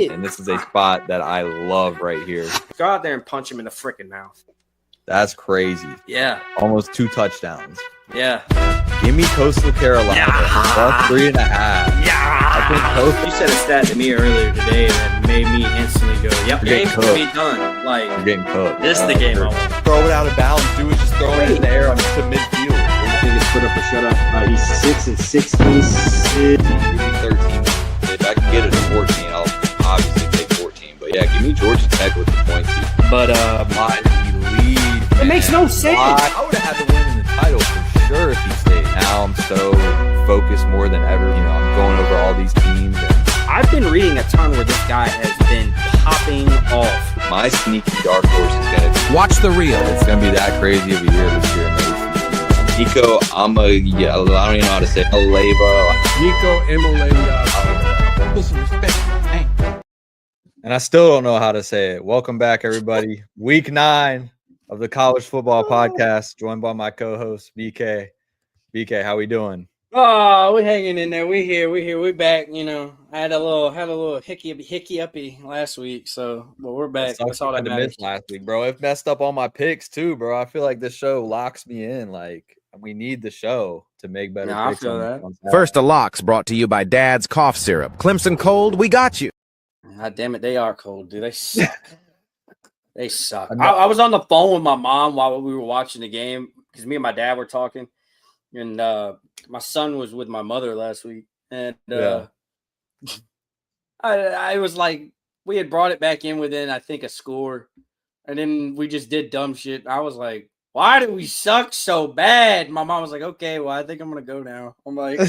did. And this is a spot that I love right here. Go out there and punch him in the freaking mouth. That's crazy. Yeah. Almost 2 touchdowns. Yeah. Give me Coastal Carolina. Plus 3.5. Yeah. I think Coastal. You said a stat to me earlier today that made me instantly go, yep, You're game's going to be done. Like, You're getting cooked. this is the game I want. Throw it out of bounds. Do it. Just throw it in the air to midfield. I think it's put up or shut up. He's 6 and 16. Give me 13. If I can get it at 14, I'll obviously take 14. But yeah, give me Georgia Tech with the points. But my lead. it makes no sense. I would have had to win the title for sure if he stayed. Now I'm so focused more than ever. You know, I'm going over all these teams. I've been reading a ton where this guy has been popping off. My sneaky dark horse is going to watch the reel. It's going to be that crazy of a year this year. Nico, I don't even know how to say Aleva. Nico Imoleva. Put some respect. Hey. And I still don't know how to say it. Welcome back, everybody. Week 9 of the College Football Podcast, joined by my co-host, BK. BK, how we doing? Oh, we're hanging in there. We here. We back. You know, I had a little hickey uppy last week, but we're back. That's all that matters. Last week, bro. It messed up all my picks too, bro. I feel like this show locks me in. Like, we need the show to make better picks. I feel that. First to Locks, brought to you by Dad's Cough Syrup. Clemson Cold, we got you. God damn it, they are cold, dude. They suck. They suck. I was on the phone with my mom while we were watching the game because me and my dad were talking, and my son was with my mother last week, and I was like, we had brought it back in within, I think, a score, and then we just did dumb shit. I was like, why do we suck so bad? My mom was like, okay, well, I think I'm gonna go now. I'm like,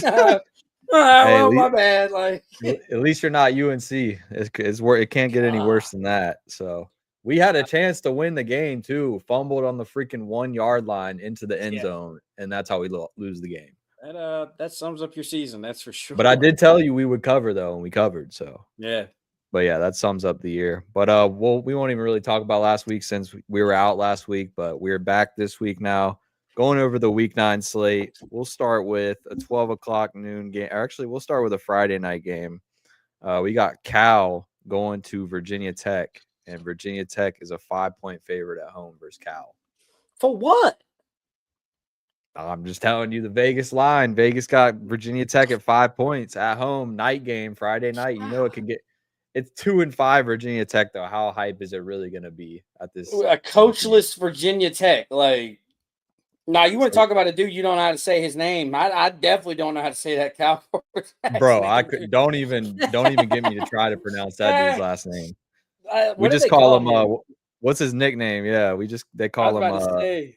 my bad. Like, at least you're not UNC. It can't get any worse than that. So we had a chance to win the game too. Fumbled on the freaking 1-yard line into the end zone, and that's how we lose the game. That sums up your season, that's for sure. But I did tell you we would cover though, and we covered. So yeah. But yeah, that sums up the year. But we won't even really talk about last week since we were out last week. But we're back this week now, going over the Week 9 slate. We'll start with a 12 o'clock noon game. Actually, we'll start with a Friday night game. We got Cal going to Virginia Tech, and Virginia Tech is a 5-point favorite at home versus Cal. For what? I'm just telling you the Vegas line. Vegas got Virginia Tech at 5 points at home. Night game, Friday night. You know it can get. It's 2-5 Virginia Tech, though. How hype is it really going to be at this? A coachless Virginia Tech. Like, now you want to talk about a dude you don't know how to say his name. I definitely don't know how to say that Cal. Bro, I could don't even get me to try to pronounce that dude's last name. We just call him. What's his nickname? Yeah, they call him.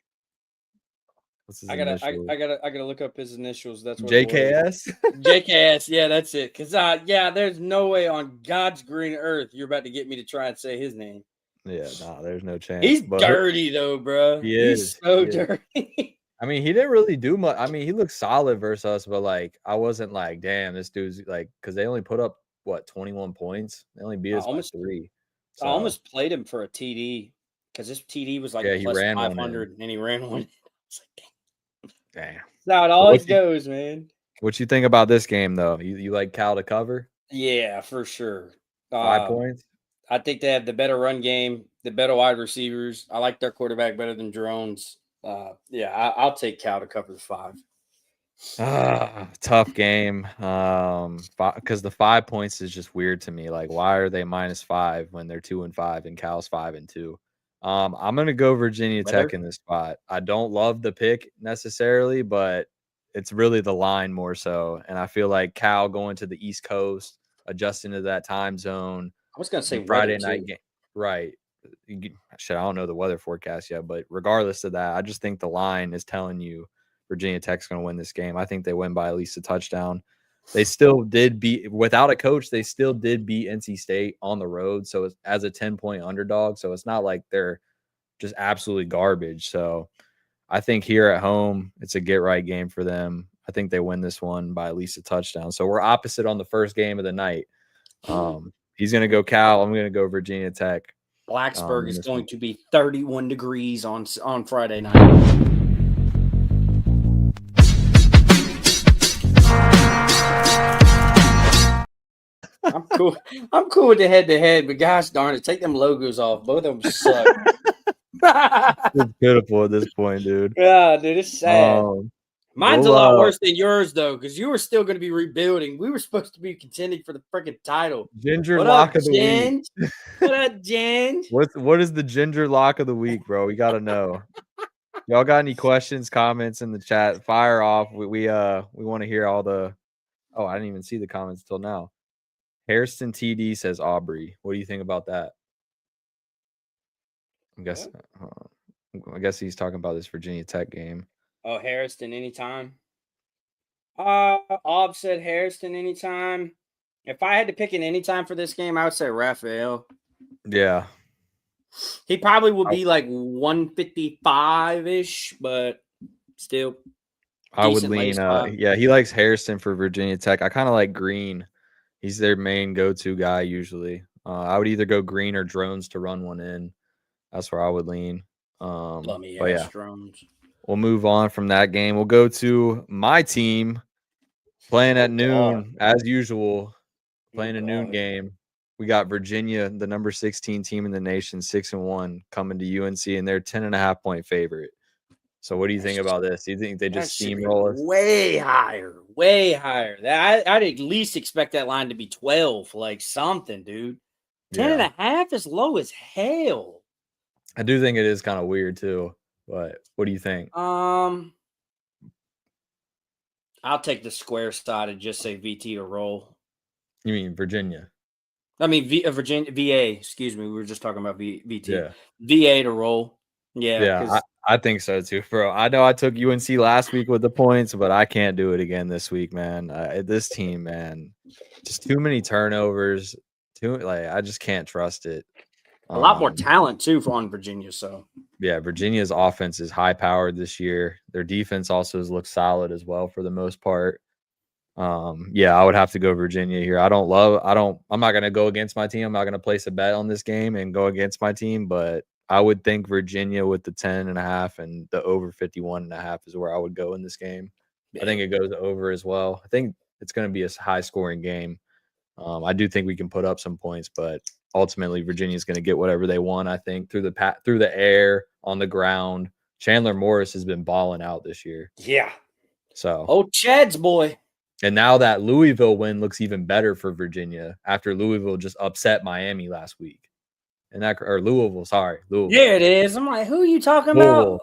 What's his initials? I gotta look up his initials. That's what JKS. JKS. Yeah, that's it. Cause there's no way on God's green earth you're about to get me to try and say his name. Yeah, there's no chance. He's dirty though, bro. He's so dirty. I mean, he didn't really do much. I mean, he looked solid versus us, but like, I wasn't like, damn, this dude's like, because they only put up 21 points. They only beat us by 3. So. I almost played him for a TD because this TD was like plus 500, and he ran one. It's like, damn. Damn. That's how it always goes, man. What you think about this game, though? You like Cal to cover? Yeah, for sure. 5 points? I think they have the better run game, the better wide receivers. I like their quarterback better than Drones. I'll take Cal to cover the 5. Tough game. Because the 5 points is just weird to me. Like, why are they -5 when they're 2-5 and Cal's 5-2? I'm going to go Virginia Tech in this spot. I don't love the pick necessarily, but it's really the line more so. And I feel like Cal going to the East Coast, adjusting to that time zone. I was going to say Friday night game. Right. Shit, I don't know the weather forecast yet, but regardless of that, I just think the line is telling you Virginia Tech's going to win this game. I think they win by at least a touchdown. They still did beat, without a coach, they still did beat NC State on the road. So it's as a 10-point underdog. So it's not like they're just absolutely garbage. So I think here at home, it's a get right game for them. I think they win this one by at least a touchdown. So we're opposite on the first game of the night. He's going to go Cal. I'm going to go Virginia Tech. Blacksburg is going to be 31 degrees on Friday night. cool. I'm cool with the head-to-head, but gosh darn it, take them logos off. Both of them suck. It's pitiful at this point, dude. Yeah, dude, it's sad. Mine's a we'll, lot worse than yours, though, because you were still going to be rebuilding. We were supposed to be contending for the freaking title. Ginger What lock up, of the Ginge? week. What up, Ginge? What is the ginger lock of the week, bro? We gotta know. Y'all got any questions, comments in the chat? Fire off. We want to hear all the. Oh, I didn't even see the comments till now. Harrison TD says Aubrey. What do you think about that? I guess he's talking about this Virginia Tech game. Oh, Harrison anytime. Ob said Harrison anytime. If I had to pick an anytime for this game, I would say Raphael. Yeah. He probably would be like 155-ish, but still. I would lean he likes Harrison for Virginia Tech. I kind of like Green. He's their main go-to guy usually. I would either go Green or Drones to run one in. That's where I would lean. But yeah. Drones. We'll move on from that game. We'll go to my team playing at noon as usual. Playing a noon game. We got Virginia, the number 16 team in the nation, 6-1, coming to UNC, and they're 10.5-point favorite. So what do you think about this? Do you think they just steamroll us? Way higher. I'd at least expect that line to be 12, like something, dude. 10.5 is low as hell. I do think it is kind of weird too. But what do you think? I'll take the square side and just say VT to roll. You mean Virginia? I mean Virginia VA. Excuse me. We were just talking about VT. Yeah. VA to roll. Yeah. I think so too, bro. I know I took UNC last week with the points, but I can't do it again this week, man. This team, man, just too many turnovers. I just can't trust it. A lot more talent too on Virginia. So yeah, Virginia's offense is high powered this year. Their defense also has looked solid as well for the most part. I would have to go Virginia here. I'm not gonna go against my team. I'm not gonna place a bet on this game and go against my team, but I would think Virginia with the 10.5 and the over 51.5 is where I would go in this game. Yeah. I think it goes over as well. I think it's going to be a high scoring game. I do think we can put up some points, but ultimately Virginia is going to get whatever they want. I think through the air, on the ground. Chandler Morris has been balling out this year. Yeah. So Chad's boy. And now that Louisville win looks even better for Virginia after Louisville just upset Miami last week. Louisville. Yeah, it is. I'm like, who are you talking about?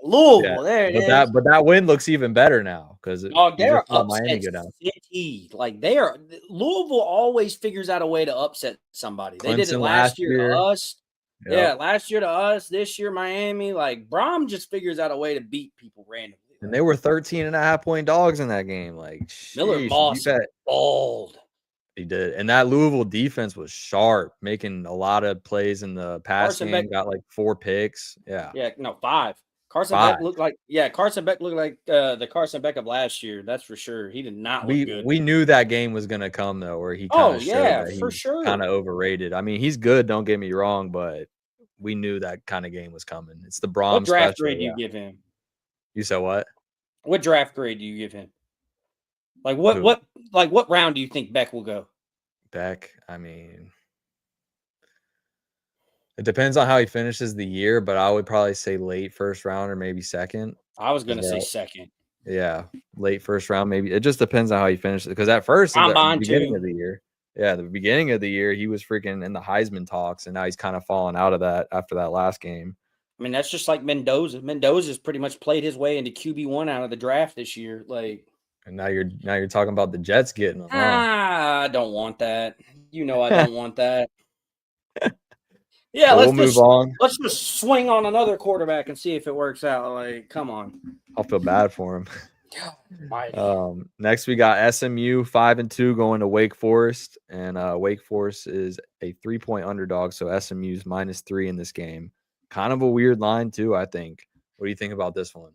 Louisville. Yeah. There it is. But that win looks even better now because they're upset city. Like Louisville always figures out a way to upset somebody. They did it last year to us. Yep. Yeah, last year to us. This year Miami. Like Brom just figures out a way to beat people randomly. And they were 13.5-point dogs in that game. Like Miller Boss balled. He did. And that Louisville defense was sharp, making a lot of plays in the pass game. Got like 4 picks. Yeah. Yeah, no, 5. Carson Beck looked like the Carson Beck of last year. That's for sure. He did not look good. We knew that game was going to come, though, where he kind of showed that for sure. Kind of overrated. I mean, he's good, don't get me wrong, but we knew that kind of game was coming. It's the Brahms. What draft grade do you give him? You said what? What draft grade do you give him? Like what round do you think Beck will go? Beck, I mean, it depends on how he finishes the year, but I would probably say late first round or maybe second. I was going to say second. Yeah, late first round maybe. It just depends on how he finishes because at first, at the beginning of the year, the beginning of the year, he was freaking in the Heisman talks, and now he's kind of fallen out of that after that last game. I mean, that's just like Mendoza. Mendoza's pretty much played his way into QB1 out of the draft this year. Like, and now you're talking about the Jets getting them. I don't want that. You know, I don't want that. Yeah, we'll move on. Let's just swing on another quarterback and see if it works out. Like, come on. I'll feel bad for him. Next we got SMU 5-2 going to Wake Forest, and Wake Forest is a 3-point underdog, so SMU's -3 in this game. Kind of a weird line too, I think. What do you think about this one?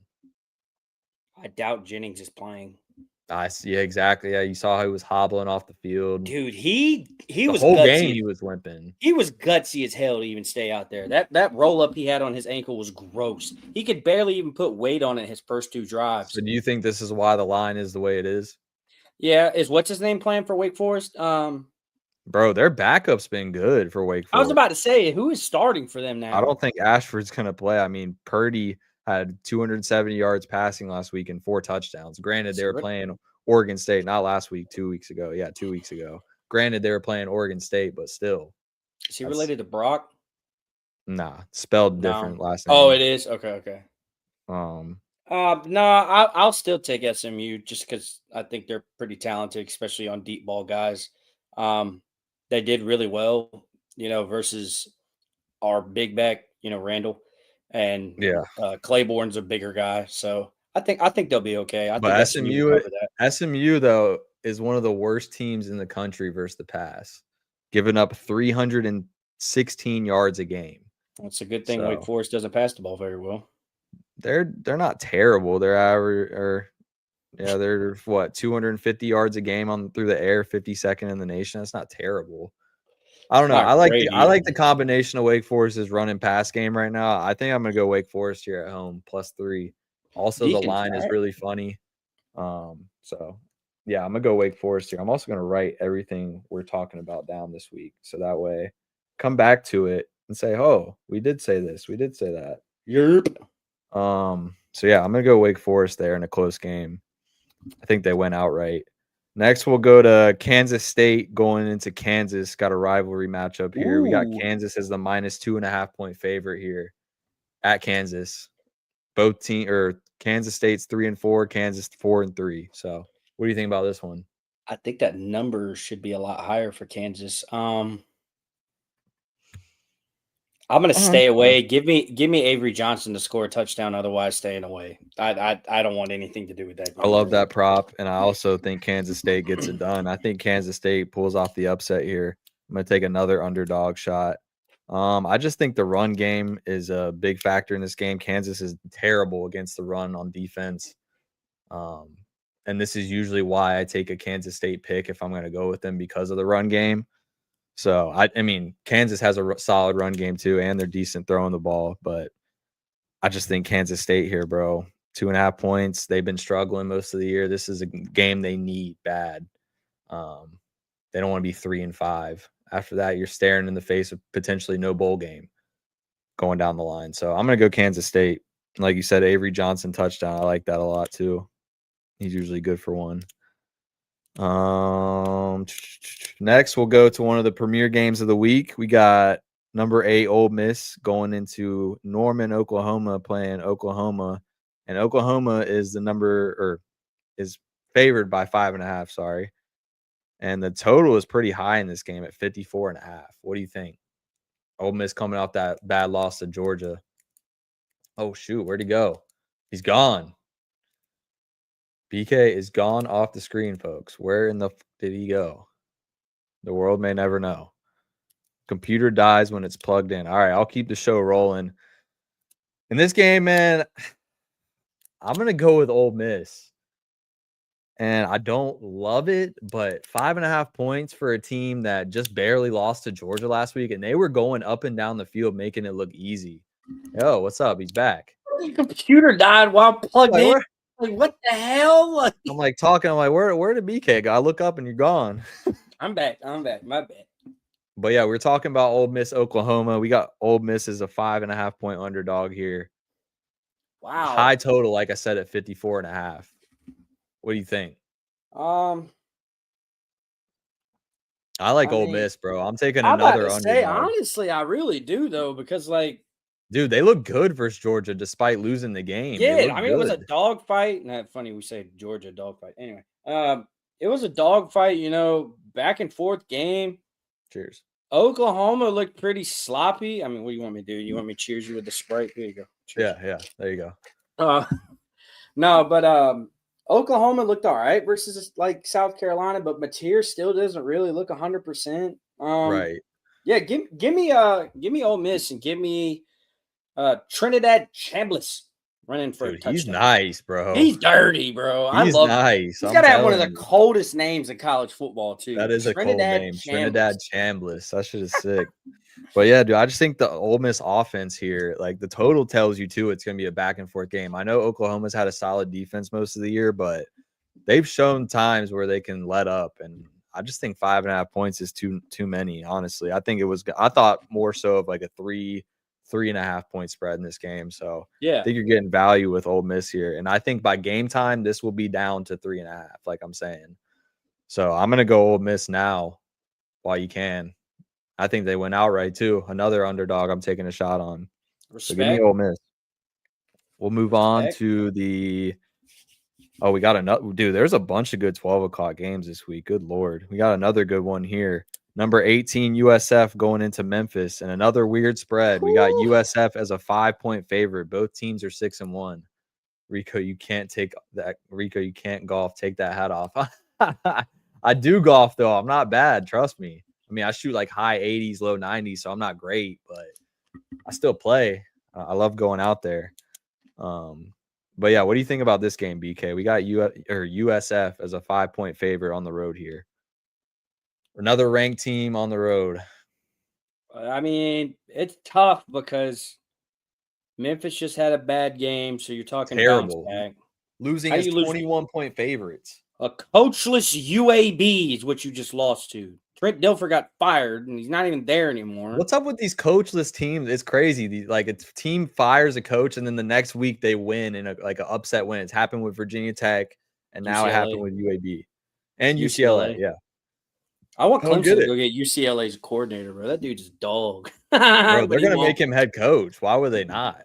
I doubt Jennings is playing. Yeah, exactly. Yeah, you saw how he was hobbling off the field. Dude, he was the whole gutsy. Game he was limping. He was gutsy as hell to even stay out there. That roll up he had on his ankle was gross. He could barely even put weight on it his first 2 drives. So do you think this is why the line is the way it is? Yeah, what's his name playing for Wake Forest? Bro, their backup's been good for Wake Forest. I was about to say, who is starting for them now? I don't think Ashford's going to play. I mean, Purdy had 270 yards passing last week and 4 touchdowns. Granted, they were playing Oregon State, not last week, 2 weeks ago. Yeah, 2 weeks ago. Granted, they were playing Oregon State, but still. Is he related to Brock? Nah, spelled different last name. Oh, it is? Okay. Um, No, I'll still take SMU just because I think they're pretty talented, especially on deep ball guys. They did really well, versus our big back, Randall, and Claiborne's a bigger guy, so I think they'll be okay. I think SMU though is one of the worst teams in the country versus the pass, giving up 316 yards a game. It's a good thing Wake Forest doesn't pass the ball very well. They're not terrible. They're average, they're what 250 yards a game through the air, 52nd in the nation. That's not terrible. I don't know. I like the combination of Wake Forest's run and pass game right now. I think I'm gonna go Wake Forest here at home +3. Also, the line is really funny. So yeah, I'm gonna go Wake Forest here. I'm also gonna write everything we're talking about down this week, so that way come back to it and say, "Oh, we did say this. We did say that." Yep. So yeah, I'm gonna go Wake Forest there in a close game. I think they went outright. Next, we'll go to Kansas State going into Kansas. Got a rivalry matchup here. Ooh. We got Kansas as the -2.5 point favorite here at Kansas. Both Kansas State's 3-4, Kansas 4-3. So, what do you think about this one? I think that number should be a lot higher for Kansas. I'm going to stay away. Give me Avery Johnson to score a touchdown. Otherwise, staying away. I don't want anything to do with that game. I love that prop, and I also think Kansas State gets it done. I think Kansas State pulls off the upset here. I'm going to take another underdog shot. I just think the run game is a big factor in this game. Kansas is terrible against the run on defense. And this is usually why I take a Kansas State pick if I'm going to go with them because of the run game. So, I mean, Kansas has a solid run game too, and they're decent throwing the ball. But I just think Kansas State here, bro. 2.5 points. They've been struggling most of the year. This is a game they need bad. They don't want to be 3-5. After that, you're staring in the face of potentially no bowl game going down the line. So I'm going to go Kansas State. Like you said, Avery Johnson touchdown. I like that a lot too. He's usually good for one. Next, we'll go to one of the premier games of the week. We got number 8 Ole Miss going into Norman, Oklahoma, playing Oklahoma, and Oklahoma is is favored by 5.5. Sorry, and the total is pretty high in this game at 54.5. What do you think? Ole Miss coming off that bad loss to Georgia. Oh shoot, where'd he go? He's gone. BK is gone off the screen, folks. Where in the did he go? The world may never know. Computer dies when it's plugged in. All right, I'll keep the show rolling. In this game, man, I'm going to go with Ole Miss. And I don't love it, but 5.5 points for a team that just barely lost to Georgia last week, and they were going up and down the field making it look easy. Yo, what's up? He's back. The computer died while plugged in. Like, what the hell? I'm like talking. I'm like, where did BK go? I look up and you're gone. I'm back. My bad. But yeah, we're talking about Ole Miss, Oklahoma. We got Ole Miss as a 5.5 point underdog here. Wow. High total, like I said, at 54.5. What do you think? I like Ole Miss, bro. I'm taking another underdog. Honestly, I really do though, because dude, they look good versus Georgia despite losing the game. Yeah, I mean, it was a dog fight. Not funny we say Georgia dog fight. Anyway, it was a dog fight, back and forth game. Cheers. Oklahoma looked pretty sloppy. I mean, what do you want me to do? You want me to cheers you with the Sprite? Here you go. Cheers. Yeah. There you go. No, but Oklahoma looked all right versus like South Carolina, but Mateer still doesn't really look 100%. Right. Yeah, give me Ole Miss and give me Trinidad Chambliss running for a touchdown. He's nice, bro. He's dirty, bro. He's nice. He's got to have one of the coldest names in college football, too. That is a cold name. Trinidad Chambliss. That shit is sick. But yeah, dude, I just think the Ole Miss offense here, like the total tells you, too, it's going to be a back and forth game. I know Oklahoma's had a solid defense most of the year, but they've shown times where they can let up. And I just think 5.5 points is too many, honestly. I thought more so of like a 3.5 point spread in this game. So Yeah. I think you're getting value with Ole Miss here. And I think by game time, this will be down to 3.5, like I'm saying. So I'm going to go Ole Miss now while you can. I think they went outright too. Another underdog I'm taking a shot on. So give me Respect. Ole Miss. We'll move on Respect. to the – oh, we got another – dude, there's a bunch of good 12 o'clock games this week. Good Lord. We got another good one here. Number 18, USF going into Memphis. And another weird spread. We got USF as a 5-point favorite. Both teams are 6-1. Rico, you can't take that. Rico, you can't golf. Take that hat off. I do golf, though. I'm not bad. Trust me. I mean, I shoot like high 80s, low 90s, so I'm not great, but I still play. I love going out there. But yeah, what do you think about this game, BK? We got USF as a 5-point favorite on the road here. Another ranked team on the road. I mean, it's tough because Memphis just had a bad game, so you're talking Terrible. bounce back. Losing How as you lose? 21-point favorites. A coachless UAB is what you just lost to. Trent Dilfer got fired, and he's not even there anymore. What's up with these coachless teams? It's crazy. Like a team fires a coach, and then the next week they win in an upset win. It's happened with Virginia Tech, and now it happened with UAB and UCLA. Yeah, I want Clemson get to it. go get UCLA's coordinator, bro. That dude's a dog. Bro, they're gonna make him head coach. Why would they not?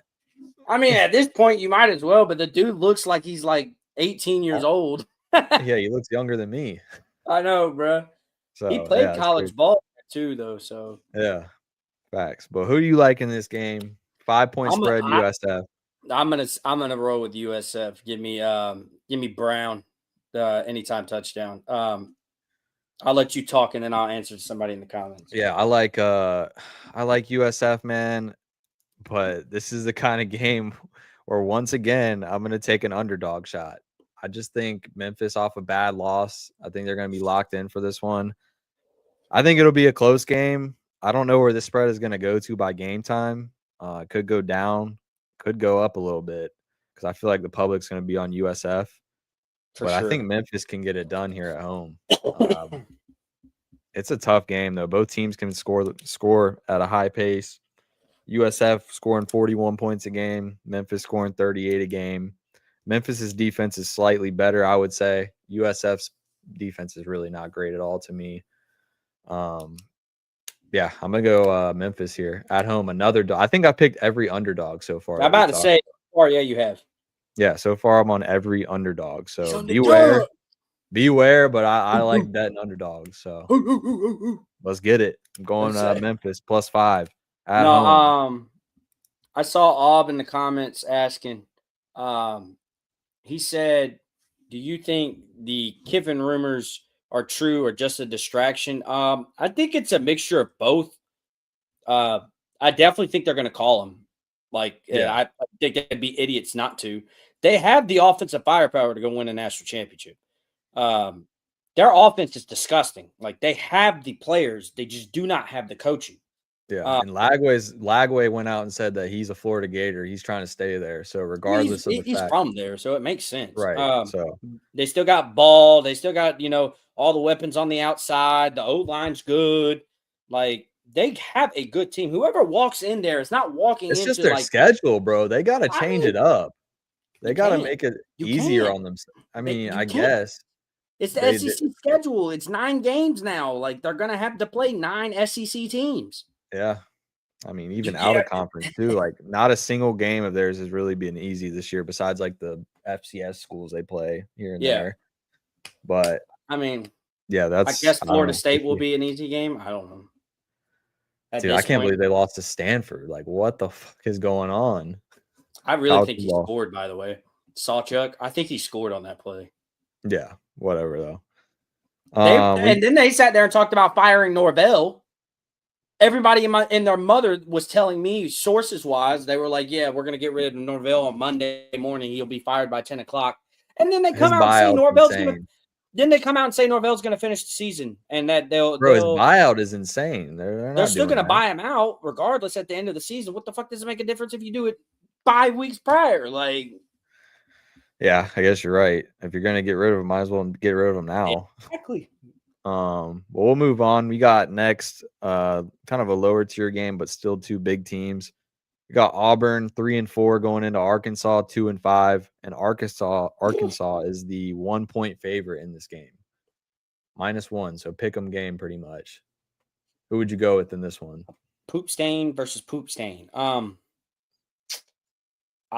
I mean, at this point, you might as well. But the dude looks like he's like 18 years old. Yeah, he looks younger than me. I know, bro. So he played yeah, college ball too, though. So yeah, facts. But who do you like in this game? 5-point spread, USF. I'm gonna roll with USF. Give me Brown, anytime touchdown. I'll let you talk and then I'll answer somebody in the comments. Yeah, I like USF, man. But this is the kind of game where once again I'm gonna take an underdog shot. I just think Memphis off a bad loss. I think they're gonna be locked in for this one. I think it'll be a close game. I don't know where the spread is gonna go to by game time. It could go down, could go up a little bit because I feel like the public's gonna be on USF. But I think Memphis can get it done here at home. It's a tough game though. Both teams can score at a high pace. USF scoring 41 points a game. Memphis scoring 38 a game. Memphis's defense is slightly better, I would say. USF's defense is really not great at all to me. Yeah, I'm gonna go Memphis here at home. I think I picked every underdog so far. I'm about to say, yeah, you have. Yeah, so far I'm on every underdog. So beware. But I like betting underdogs. So let's get it. I'm going Memphis +5 at home. I saw Ob in the comments asking. He said, "Do you think the Kiffin rumors are true or just a distraction?" I think it's a mixture of both. I definitely think they're going to call him. I think they'd be idiots not to. They have the offensive firepower to go win a national championship. Their offense is disgusting. Like, they have the players, they just do not have the coaching. Yeah, and Lagway went out and said that he's a Florida Gator. He's trying to stay there. So regardless of the he's fact, from there, so it makes sense. Right. So they still got Ball. They still got, all the weapons on the outside. The O-line's good. Like, they have a good team. Whoever walks in there is not walking into, it's just their schedule, bro. They got to change it up. They got to make it easier on themselves. I mean, I guess. It's the SEC schedule. It's 9 games now. Like, they're going to have to play 9 SEC teams. Yeah. I mean, even out of conference too. Like, not a single game of theirs has really been easy this year besides like the FCS schools they play here and there. But I mean, yeah, I guess Florida State will be an easy game. I don't know. Dude, I can't believe they lost to Stanford. Like, what the fuck is going on? I really think he scored, by the way. Sawchuk, I think he scored on that play. Yeah, whatever though. And then they sat there and talked about firing Norvell. Everybody and their mother was telling me, sources-wise, they were like, yeah, we're going to get rid of Norvell on Monday morning. He'll be fired by 10 o'clock. And then they come out and say Norvell's going to – then they come out and say Norvell's going to finish the season and that they'll – Bro, his buyout is insane. They're still going to buy him out regardless at the end of the season. What the fuck does it make a difference if you do it 5 weeks prior? Like – yeah, I guess you're right. If you're going to get rid of him, might as well get rid of him now. Exactly. Well, we'll move on. We got next, kind of a lower tier game, but still two big teams. We got Auburn 3-4 going into Arkansas 2-5, and Arkansas is the 1 point favorite in this game, -1. So pick 'em game pretty much. Who would you go with in this one? Poop stain versus poop stain. I'll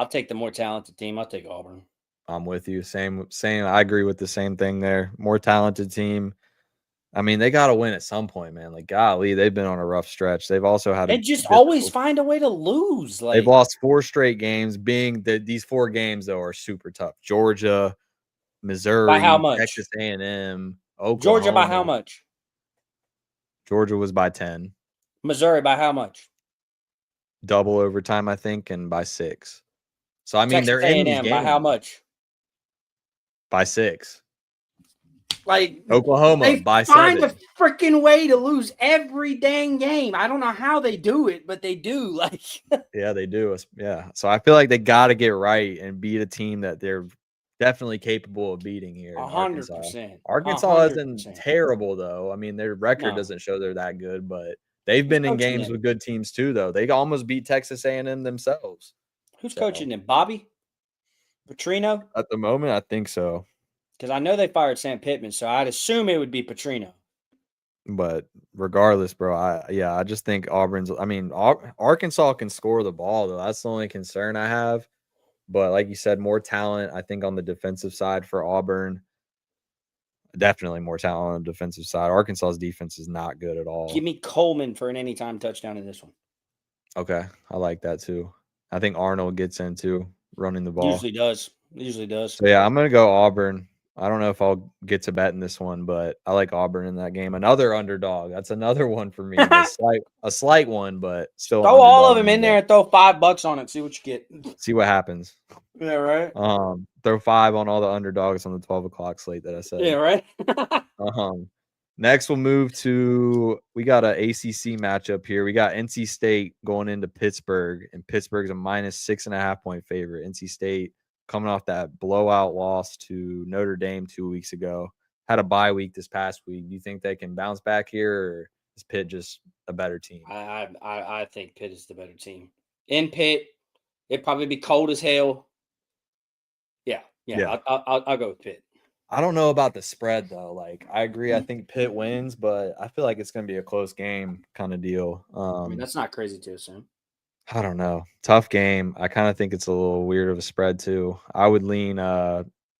take the more talented team. I'll take Auburn. I'm with you. Same. I agree with the same thing there. More talented team. I mean, they got to win at some point, man. Like, golly, they've been on a rough stretch. They've also had They just always find a way to lose. Like, they've lost 4 straight games. Being that these 4 games though are super tough. Georgia, Missouri, by how much? Texas A&M, Oklahoma. Georgia by how much? Georgia was by 10. Missouri by how much? Double overtime, I think, and by 6. So I mean, Texas they're in these A&M games by how much? by 6. Like, Oklahoma they by find 7. a freaking way to lose every dang game. I don't know how they do it, but they do. Like, Yeah, they do. Yeah. So I feel like they got to get right and beat a team that they're definitely capable of beating here. 100%. Arkansas isn't terrible, though. I mean, their record doesn't show they're that good, but they've been in games with good teams too, though. They almost beat Texas A&M themselves. Who's coaching them? Bobby Petrino? At the moment, I think so. Because I know they fired Sam Pittman, so I'd assume it would be Petrino. But regardless, bro, I just think Arkansas can score the ball, though. That's the only concern I have. But like you said, more talent, I think, on the defensive side for Auburn. Definitely more talent on the defensive side. Arkansas's defense is not good at all. Give me Coleman for an anytime touchdown in this one. Okay, I like that too. I think Arnold gets into running the ball. Usually does. So yeah, I'm gonna go Auburn. I don't know if I'll get to bet in this one, but I like Auburn in that game. Another underdog. That's another one for me. A slight one, but still. Throw all of them in there and throw $5 on it. See what you get. See what happens. Yeah, right. Throw 5 on all the underdogs on the 12 o'clock slate that I said. Yeah, right. Next, we'll move to, we got an ACC matchup here. We got NC State going into Pittsburgh, and Pittsburgh's a -6.5 point favorite. NC State coming off that blowout loss to Notre Dame 2 weeks ago. Had a bye week this past week. Do you think they can bounce back here, or is Pitt just a better team? I think Pitt is the better team. In Pitt, it'd probably be cold as hell. Yeah. I'll go with Pitt. I don't know about the spread, though. Like, I agree. I think Pitt wins, but I feel like it's going to be a close game kind of deal. I mean, that's not crazy to assume. I don't know. Tough game. I kind of think it's a little weird of a spread, too. I would lean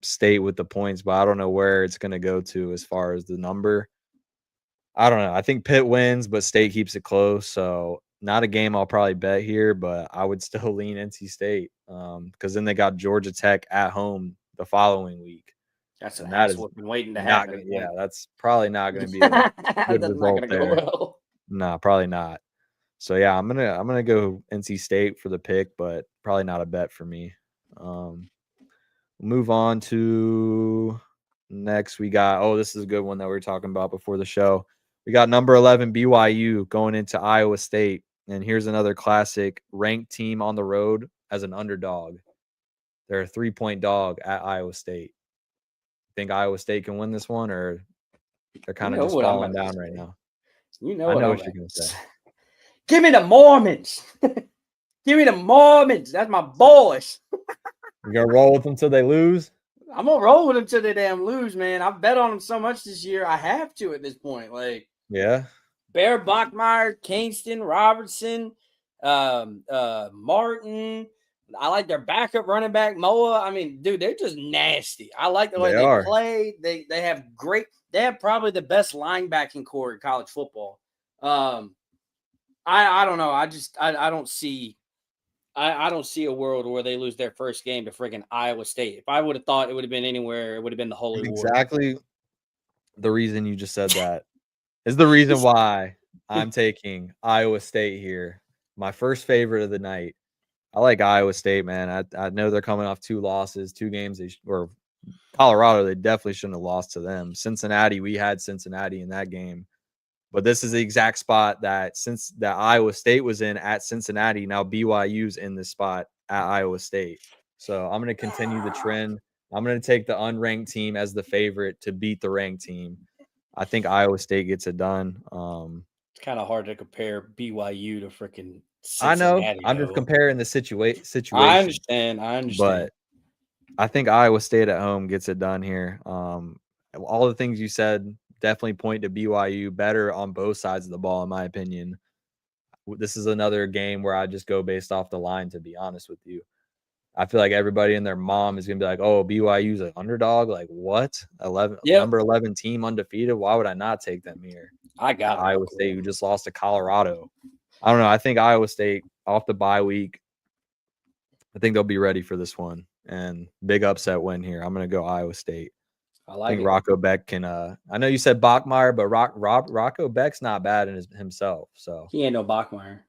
State with the points, but I don't know where it's going to go to as far as the number. I don't know. I think Pitt wins, but State keeps it close. So, not a game I'll probably bet here, but I would still lean NC State because then they got Georgia Tech at home the following week. That's an ass whooping waiting to happen. Yeah, that's probably not going to be a good result there. Well. No, probably not. So yeah, I'm gonna go NC State for the pick, but probably not a bet for me. Move on to next. We got this is a good one that we were talking about before the show. We got number 11 BYU going into Iowa State, and here's another classic ranked team on the road as an underdog. They're a 3-point dog at Iowa State. Think Iowa State can win this one, or they're kind of just falling down right now? You know I know what you're going to say. Give me the Mormons. Give me the Mormons. That's my boys. You gonna roll with them till they lose? I'm gonna roll with them till they damn lose, man. I've bet on them so much this year. I have to at this point. Like, yeah, Bear, Bachmeyer, Kingston, Robertson, Martin. I like their backup running back, Moa. I mean, dude, they're just nasty. I like the way they play. They have they have probably the best linebacking core in college football. I don't know. I don't see a world where they lose their first game to freaking Iowa State. If I would have thought it would have been anywhere, it would have been the Holy War. Exactly. The reason you just said that is the reason why I'm taking Iowa State here. My first favorite of the night. I like Iowa State, man. I know they're coming off 2 losses, 2 games. Or Colorado, they definitely shouldn't have lost to them. Cincinnati, we had Cincinnati in that game. But this is the exact spot that Iowa State was in at Cincinnati, now BYU's in this spot at Iowa State. So I'm going to continue the trend. I'm going to take the unranked team as the favorite to beat the ranked team. I think Iowa State gets it done. It's kind of hard to compare BYU to freaking I know. Cincinnati. I'm just though. comparing the I situation. understand. But I think Iowa State at home gets it done here. All the things you said definitely point to BYU better on both sides of the ball, in my opinion. This is another game where I just go based off the line, to be honest with you. I feel like everybody and their mom is going to be like, oh, BYU's an underdog. Like, what? Number 11 team undefeated? Why would I not take them here? I got Iowa State, who just lost to Colorado. I don't know. I think Iowa State, off the bye week, I think they'll be ready for this one. And big upset win here. I'm going to go Iowa State. I think Rocco Beck can. I know you said Bachmeier, but Rocco Beck's not bad in himself. So he ain't no Bachmeier.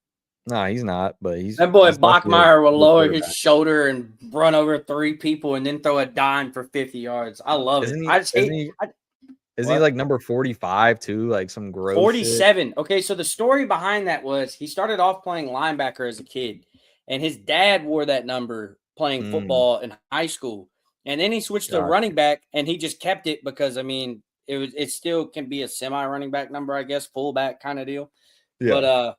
No, he's not. But that boy Bachmeier will lower his shoulder and run over 3 people and then throw a dime for 50 yards. I love it. I just hate. Isn't he like number 45 too? Like some gross 47. Shit? Okay, so the story behind that was he started off playing linebacker as a kid, and his dad wore that number playing football in high school. And then he switched to running back, and he just kept it because, I mean, it still can be a semi-running back number, I guess, fullback kind of deal. Yeah. But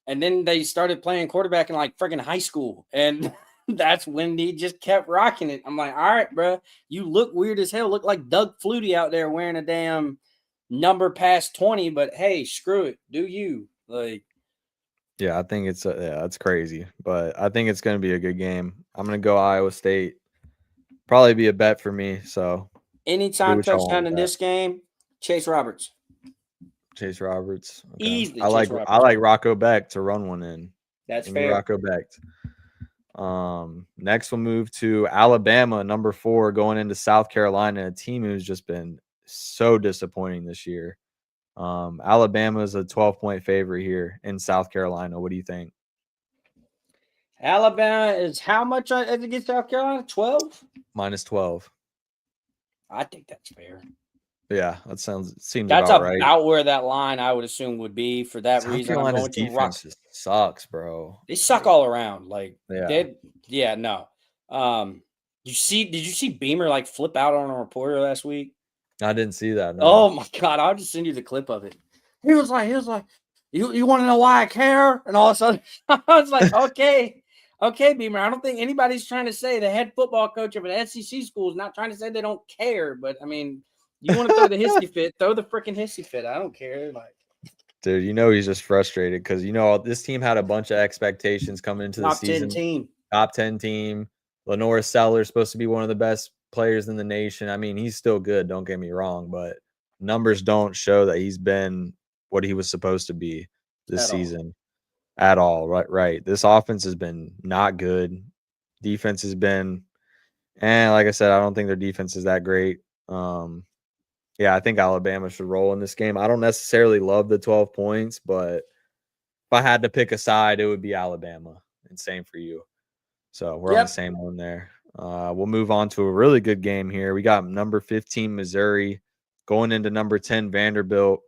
and then they started playing quarterback in like freaking high school, and that's when he just kept rocking it. I'm like, all right, bro, you look weird as hell. Look like Doug Flutie out there wearing a damn number past 20, but hey, screw it, do you like? Yeah, I think it's that's crazy, but I think it's going to be a good game. I'm going to go Iowa State. Probably be a bet for me. So anytime touchdown in this game, Chase Roberts. Chase Roberts. Okay. Easily. I like Rocco Beck to run one in. That's fair. Rocco Beck. Next we'll move to Alabama, number 4, going into South Carolina, a team who's just been so disappointing this year. Alabama is a 12-point favorite here in South Carolina. What do you think? Alabama is how much against South Carolina? 12? -12. I think that's fair. Yeah, that seems that's about right. About where that line I would assume would be for that South reason. Carolina's defense just sucks, bro. They suck all around. Like, yeah, no. Did you see Beamer like flip out on a reporter last week? I didn't see that. No. Oh my god, I'll just send you the clip of it. He was like, you want to know why I care? And all of a sudden, I was like, okay, Beamer. I don't think anybody's trying to say the head football coach of an SEC school is not trying to say they don't care. But I mean, you want to throw the hissy fit? Throw the freaking hissy fit. I don't care. Like, dude, he's just frustrated because this team had a bunch of expectations coming into the season. Top 10 team. Lenore Seller's supposed to be one of the best players in the nation. I mean, he's still good. Don't get me wrong, but numbers don't show that he's been what he was supposed to be this season at all. Right. This offense has been not good. Defense has been, and like I said, I don't think their defense is that great. Yeah, I think Alabama should roll in this game. I don't necessarily love the 12 points, but if I had to pick a side, it would be Alabama. And same for you. So we're on the same one there. We'll move on to a really good game here. We got number 15 Missouri going into number 10 Vanderbilt,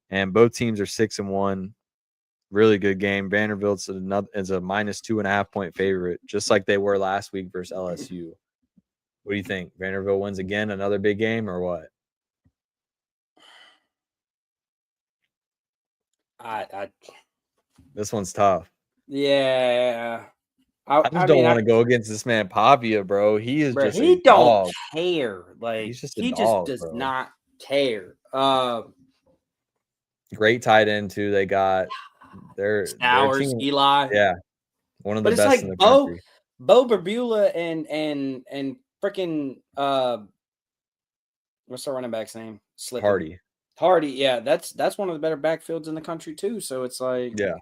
and both teams are 6-1. Really good game. Vanderbilt's is a -2.5 point favorite, just like they were last week versus LSU. What do you think? Vanderbilt wins again, another big game, or what? This one's tough. Yeah. I just don't want to go against this man Pavia, bro. He is just he don't care. Like, he just does not care. Great tight end too. They got their team, Eli. Yeah, one of the best in the country. Bo Berbula and freaking what's our running back's name? Hardy. Yeah, that's one of the better backfields in the country too. So it's like, yeah,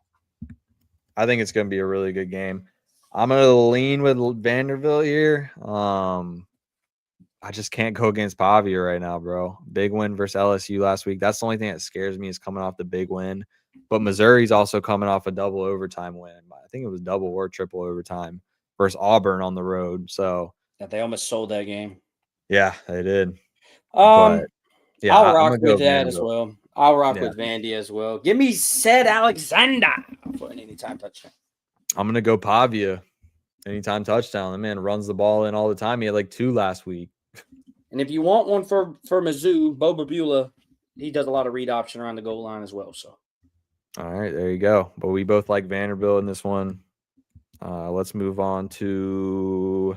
I think it's going to be a really good game. I'm going to lean with Vanderbilt here. I just can't go against Pavia right now, bro. Big win versus LSU last week. That's the only thing that scares me is coming off the big win. But Missouri's also coming off a double overtime win. I think it was double or triple overtime versus Auburn on the road. So they almost sold that game. Yeah, they did. But, yeah, I'll rock with that as well. I'll rock with Vandy as well. Give me said Alexander for an anytime touchdown. I'm gonna go Pavia. Anytime touchdown. The man runs the ball in all the time. He had like 2 last week. And if you want one for Mizzou, Bo Berbula, he does a lot of read option around the goal line as well. So, all right, there you go. But we both like Vanderbilt in this one. Let's move on to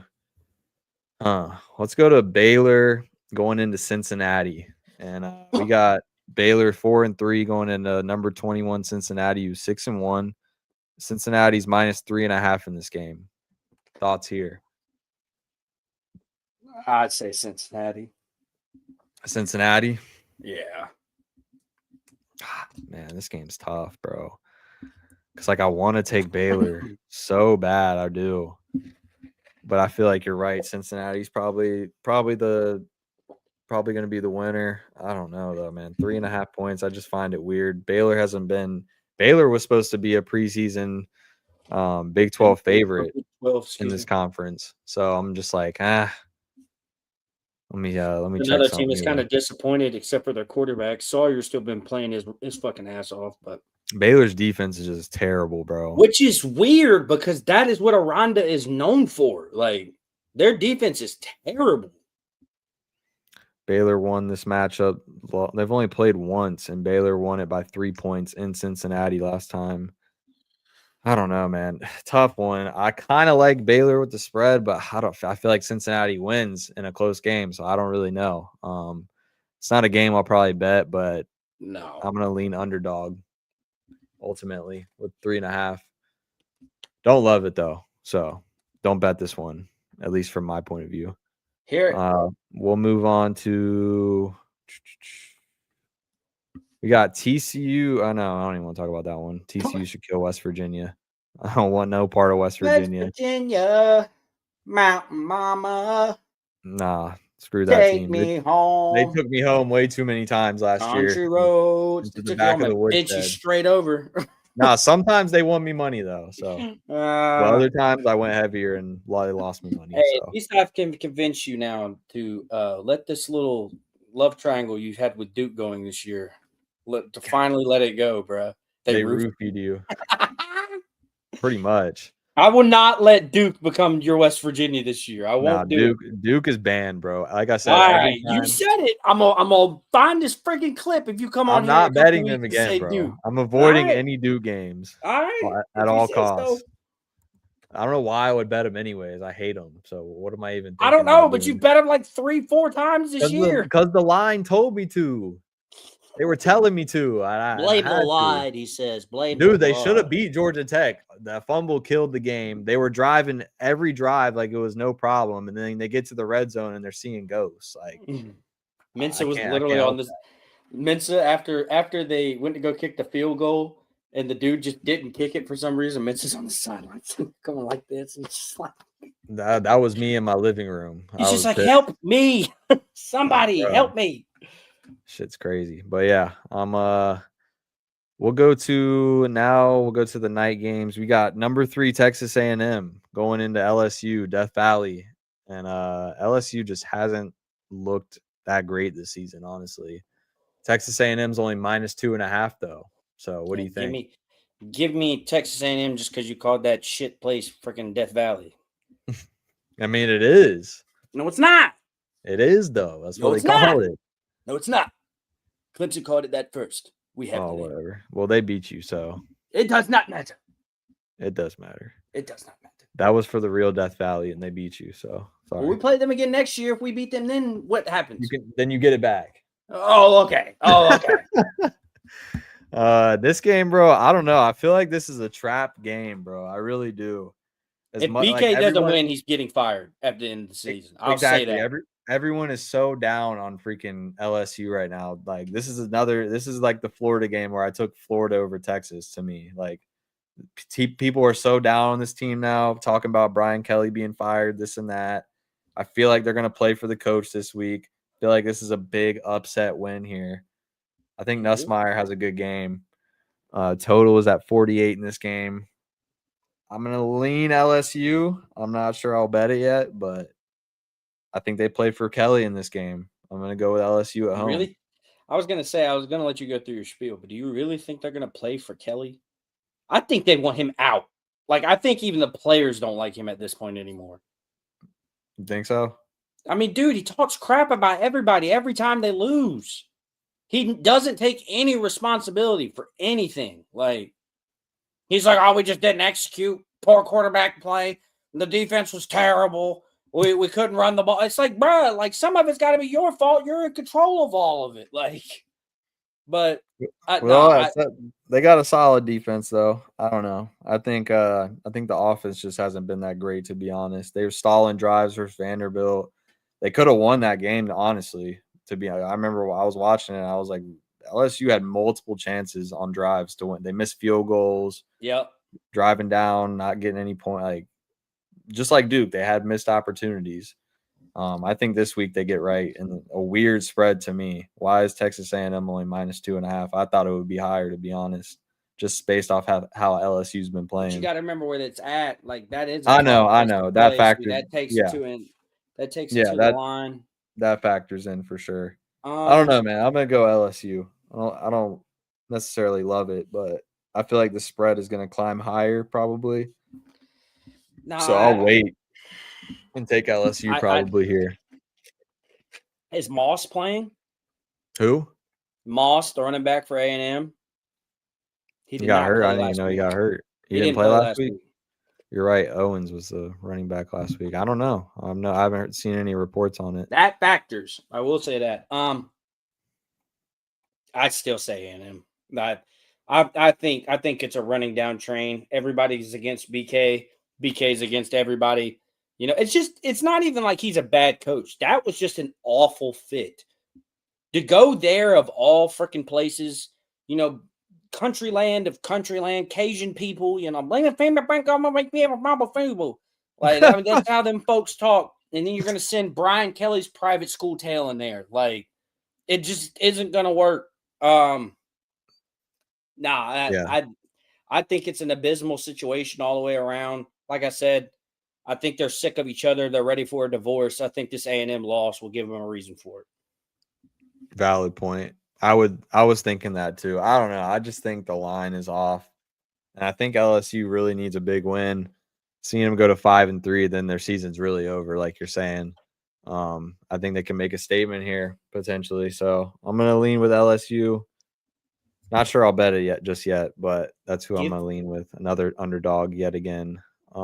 let's go to Baylor going into Cincinnati. And we got Baylor 4-3 going into number 21 Cincinnati, who's 6-1. Cincinnati's -3.5 in this game. Thoughts here? I'd say Cincinnati. Cincinnati? Yeah. Man, this game's tough, bro. Because, like, I want to take Baylor so bad. I do. But I feel like you're right. Cincinnati's probably going to be the winner. I don't know, though, man. 3.5 points. I just find it weird. Baylor was supposed to be a preseason Big 12 favorite in this conference. So I'm just like, let me check another team is something kind here. of disappointed, except for their quarterback. Sawyer's still been playing his fucking ass off, but Baylor's defense is just terrible, bro. which is weird because that is what Aranda is known for. Like, their defense is terrible. Baylor won this matchup. They've only played once, and Baylor won it by 3 points in Cincinnati last time. I don't know, man. Tough one. I kind of like Baylor with the spread, but I feel like Cincinnati wins in a close game, so I don't really know. It's not a game I'll probably bet, but No, I'm gonna lean underdog ultimately with 3.5. Don't love it though, so don't bet this one, at least from my point of view. here We'll move on to we got TCU. I know I don't even want to talk about that one. TCU should kill West Virginia. I don't want no part of West Virginia. Virginia, Mountain Mama, Nah, screw that take team. me home. They took me home way too many times last Country year. roads. Into They the took back you of the home and bent you woodshed. straight over. Nah, sometimes they won me money though. So but other times I went heavier and they lost me money. Hey, So at least I can convince you now to let this little love triangle you've had with Duke going this year, finally let it go, bro. they roofied you pretty much. I will not let Duke become your West Virginia this year. I won't do it. Duke is banned, bro. Like I said, All every right, you time- said it. I'm gonna find this freaking clip if you come on I'm here. not in a couple betting weeks them and again, say bro. Duke. I'm avoiding All right. any Duke games All right, at if you all say costs. so. I don't know why I would bet them anyways. I hate them. So what am I even thinking? I don't know, but you bet him like 3-4 times this year. Because the line told me to. They were telling me to. Blame I the had to. line, he says. Blame Dude, the they should have line. beat Georgia Tech. The fumble killed the game. They were driving every drive like it was no problem, and then they get to the red zone and they're seeing ghosts. Like Mensa was I literally can't on this. Mensa after they went to go kick the field goal, and the dude just didn't kick it for some reason. Mensa's on the sidelines going like this, and just like that was me in my living room. he's I just was like, pissed. "Help me, somebody, bro. help me!" Shit's crazy. But yeah, we'll go to the night games. We got number 3 Texas A&M going into LSU, Death Valley. And LSU just hasn't looked that great this season, honestly. Texas A&M's only -2.5 though. So what do you think? Give me Texas A&M just because you called that shit place freaking Death Valley. I mean, it is. No, it's not. It is though. That's what they call it. No, it's not. Clemson called it that first. We have Oh, whatever. Well, they beat you, so it does not matter. it does matter. It does not matter. That was for the real Death Valley, and they beat you. So sorry. Well, we play them again next year. If we beat them, then what happens? Then you get it back. Oh, okay. This game, bro, I don't know. I feel like this is a trap game, bro. I really do. If BK doesn't win, he's getting fired at the end of the season. I'll say that. Everyone is so down on freaking LSU right now. Like this is like the Florida game where I took Florida over Texas. To me, like people are so down on this team now, talking about Brian Kelly being fired, this and that. I feel like they're gonna play for the coach this week. I feel like this is a big upset win here. I think Nussmeier has a good game. Total is at 48 in this game. I'm going to lean LSU. I'm not sure I'll bet it yet, but I think they played for Kelly in this game. I'm going to go with LSU at home. Really? I was going to let you go through your spiel, but do you really think they're going to play for Kelly? I think they want him out. Like, I think even the players don't like him at this point anymore. You think so? I mean, dude, he talks crap about everybody every time they lose. He doesn't take any responsibility for anything. Like, he's like, oh, we just didn't execute. Poor quarterback play. The defense was terrible. We couldn't run the ball. It's like, bro, like, some of it's got to be your fault. You're in control of all of it. Like, but they got a solid defense though. I don't know. I think the offense just hasn't been that great, to be honest. They were stalling drives versus Vanderbilt. They could have won that game, honestly. I remember I was watching it. I was like, LSU had multiple chances on drives to win. They missed field goals. Yep. Driving down, not getting any point. Like, just like Duke, they had missed opportunities. I think this week they get right, and a weird spread to me. Why is Texas A&M only -2.5? I thought it would be higher, to be honest, just based off how LSU's been playing. But you got to remember where it's at. Like, that is. I know that factors. That takes it to the line. That factors in for sure. I don't know, man. I'm gonna go LSU. I don't necessarily love it, but I feel like the spread is gonna climb higher probably. So I'll wait and take LSU probably here. Is Moss playing? Who? Moss, the running back for A&M. He got hurt. I didn't even know he got hurt. He didn't play last week. You're right. Owens was the running back last week. I don't know. I haven't seen any reports on it. That factors. I will say that. I still say A&M. I think it's a running down train. Everybody's against BK. BK's against everybody. You know, it's not even like he's a bad coach. That was just an awful fit. To go there of all freaking places, you know, countryland of countryland, Cajun people, you know, blame a family bank on my make me have a mama food. Like, I mean, that's how them folks talk. And then you're going to send Brian Kelly's private school tail in there. Like, it just isn't going to work. I think it's an abysmal situation all the way around. Like I said, I think they're sick of each other. They're ready for a divorce. I think this A&M loss will give them a reason for it. Valid point. I was thinking that too. I don't know. I just think the line is off. And I think LSU really needs a big win. Seeing them go to 5-3, then their season's really over, like you're saying. I think they can make a statement here potentially. So I'm gonna lean with LSU. Not sure I'll bet it just yet, but that's who I'm gonna lean with. Another underdog yet again.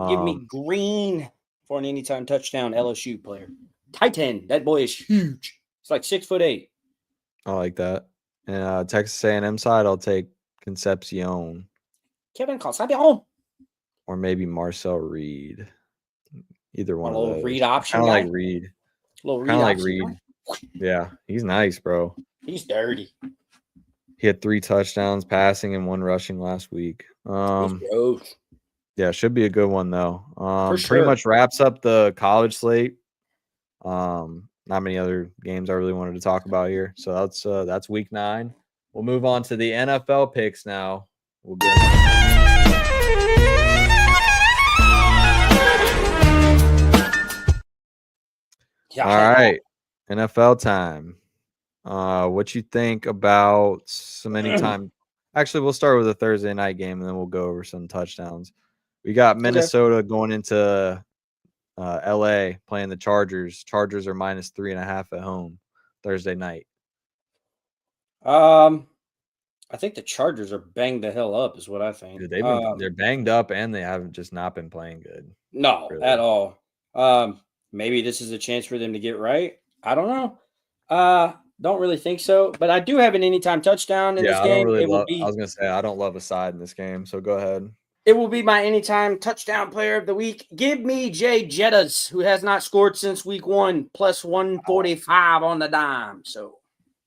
Give me green for an anytime touchdown LSU player. Titan, that boy is huge. It's like 6'8". I like that. And Texas A&M side, I'll take Concepcion. Kevin Concepcion. Or maybe Marcel Reed. Either one of those. Reed option. Kind of like Reed. Kind of like Reed. Yeah, he's nice, bro. He's dirty. He had 3 touchdowns passing and 1 rushing last week. Yeah, should be a good one though. For sure. Pretty much wraps up the college slate. Not many other games I really wanted to talk about here. So that's week 9. We'll move on to the NFL picks now. We'll get All right. NFL time. What you think about some anytime? Actually, we'll start with a Thursday night game and then we'll go over some touchdowns. We got Minnesota going into LA playing the Chargers. Chargers are -3.5 at home Thursday night. I think the Chargers are banged the hell up, is what I think. Dude, they're banged up and they haven't just not been playing good. No, really. At all. Maybe this is a chance for them to get right. I don't know. Don't really think so, but I do have an anytime touchdown in this game. I was gonna say I don't love a side in this game, so go ahead. It will be my anytime touchdown player of the week. Give me Jay Jettas, who has not scored since week 1, +145 on the dime. So,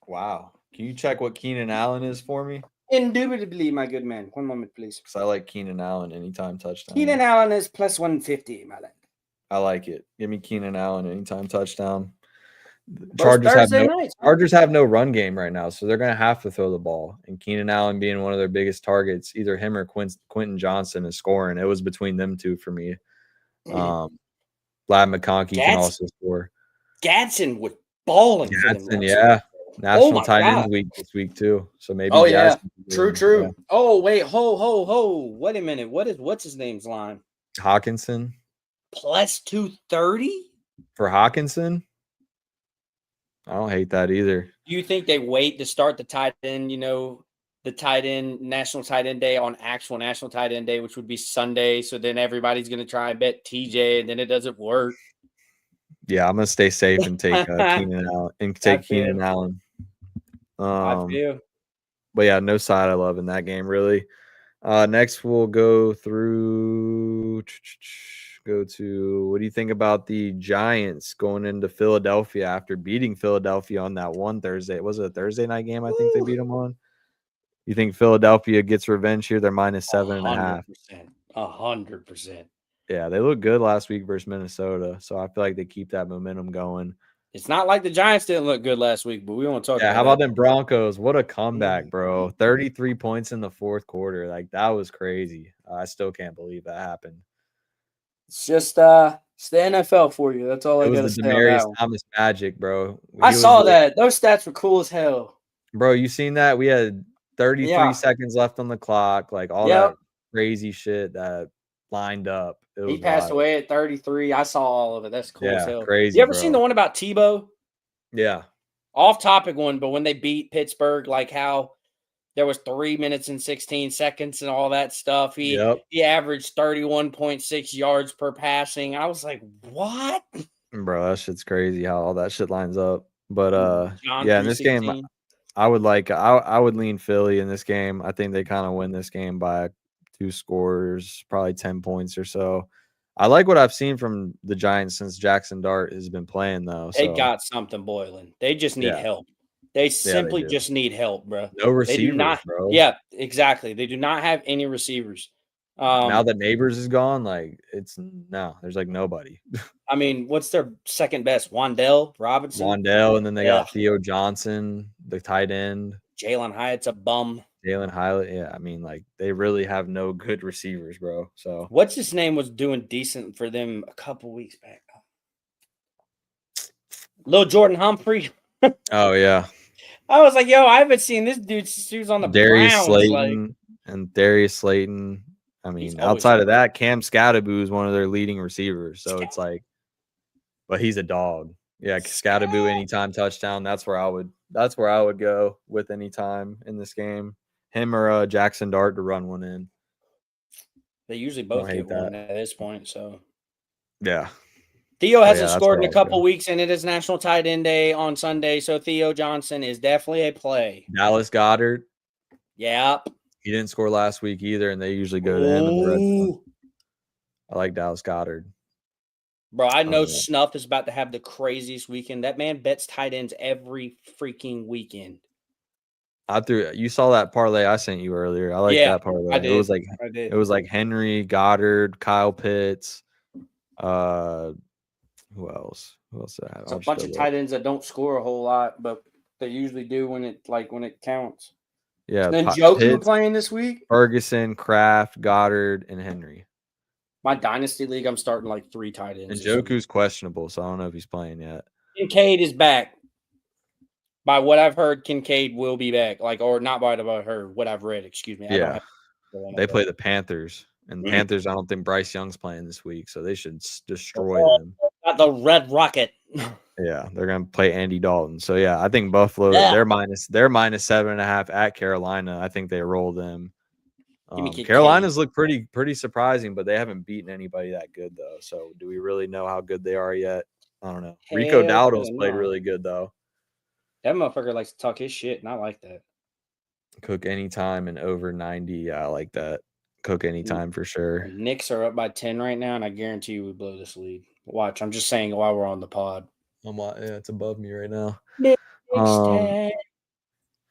wow. Can you check what Keenan Allen is for me? Indubitably, my good man. One moment, please. Because I like Keenan Allen anytime touchdown. Keenan Allen is +150, my lad. I like it. Give me Keenan Allen anytime touchdown. Chargers have no run game right now, so they're going to have to throw the ball. And Keenan Allen being one of their biggest targets, either him or Quentin Johnson is scoring. It was between them two for me. Vlad McConkey can also score. Gadsden was balling. Gadsden, yeah. National tight ends week this week too. So maybe. Oh yeah, true. Yeah. Oh wait, ho. Wait a minute. What's his name's line? Hawkinson. +230 for Hawkinson. I don't hate that either. Do you think they wait to start the tight end, the tight end, National Tight End Day on actual National Tight End Day, which would be Sunday? So then everybody's going to try and bet TJ, and then it doesn't work. Yeah, I'm going to stay safe and take Keenan Allen. Keenan Allen. I feel. But yeah, no side I love in that game, really. Next, we'll go to what do you think about the Giants going into Philadelphia after beating Philadelphia on that one Thursday? Was it a Thursday night game? I think they beat them on. You think Philadelphia gets revenge here? They're minus 7.5. 100%. Yeah, they looked good last week versus Minnesota, so I feel like they keep that momentum going. It's not like the Giants didn't look good last week, but we won't talk about how about them Broncos? What a comeback, bro. 33 points in the fourth quarter. Like, that was crazy. I still can't believe that happened. It's just it's the NFL for you. That's all I got to say. Demaryius Thomas magic, bro. I saw that. Those stats were cool as hell. Bro, you seen that? We had 33 seconds left on the clock. Like, all that crazy shit that lined up. He passed away at 33. I saw all of it. That's cool as hell. Crazy. You ever seen the one about Tebow? Yeah. Off topic one, but when they beat Pittsburgh, like how there was 3 minutes and 16 seconds and all that stuff. He averaged 31.6 yards per passing. I was like, what? Bro, that shit's crazy how all that shit lines up. But in this game, I would lean Philly in this game. I think they kind of win this game by 2 scores, probably 10 points or so. I like what I've seen from the Giants since Jackson Dart has been playing, though. They got something boiling. They just need help. They simply just need help, bro. No receivers, bro. Yeah, exactly. They do not have any receivers. Now that Neighbors is gone, like there's like nobody. I mean, what's their second best? Wan'Dale Robinson? And then they got Theo Johnson, the tight end. Jalen Hyatt's a bum. Jalen Hyatt, yeah. I mean, like, they really have no good receivers, bro. So what's his name was doing decent for them a couple weeks back. Lil Jordan Humphrey. Oh yeah. I was like, yo, I haven't seen this dude since he was on the Darius Browns. Slayton and Darius Slayton. I mean, outside of that, Cam Scatterboo is one of their leading receivers. So it's like, but he's a dog. Yeah, Scatterboo anytime touchdown. That's where I would go with anytime in this game. Him or Jackson Dart to run one in. They usually both get one at this point. So yeah. Theo hasn't scored in a couple weeks, and it is National Tight End Day on Sunday. So Theo Johnson is definitely a play. Dallas Goedert. Yep. He didn't score last week either, and they usually go to him in the red zone. I like Dallas Goedert. Bro, I know Snuff is about to have the craziest weekend. That man bets tight ends every freaking weekend. You saw that parlay I sent you earlier. I like that parlay. I did. It was like Henry, Goddard, Kyle Pitts. Who else? Who else did I have? It's a bunch of tight ends that don't score a whole lot, but they usually do when it counts. Yeah. And then Joku playing this week. Ferguson, Kraft, Goddard, and Henry. My dynasty league, I'm starting like 3 tight ends. And Joku's questionable, so I don't know if he's playing yet. Kincaid is back. By what I've heard, Kincaid will be back. Or not by what I've heard, what I've read, excuse me. Yeah. They play the Panthers. And the Panthers, I don't think Bryce Young's playing this week, so they should destroy them. Got the Red Rocket. Yeah, they're going to play Andy Dalton. So, yeah, I think Buffalo, they're minus 7.5 at Carolina. I think they roll them. Carolina's look pretty surprising, but they haven't beaten anybody that good, though. So, do we really know how good they are yet? I don't know. Rico Dowdle's played really good, though. That motherfucker likes to talk his shit, and I like that. Cook anytime and over 90. Yeah, I like that. Cook anytime for sure. Knicks are up by 10 right now, and I guarantee you we blow this lead. Watch. I'm just saying while we're on the pod. It's above me right now.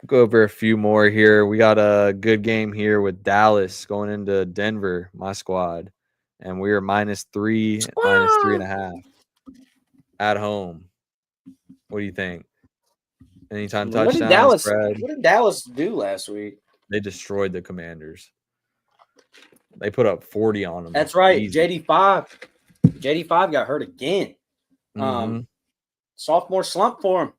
Go over a few more here. We got a good game here with Dallas going into Denver, my squad. And we are -3, -3.5 at home. What do you think? Anytime touchdown spread. What did Dallas do last week? They destroyed the Commanders. They put up 40 on them. That's right. Easy. JD5 got hurt again. Sophomore slump for him.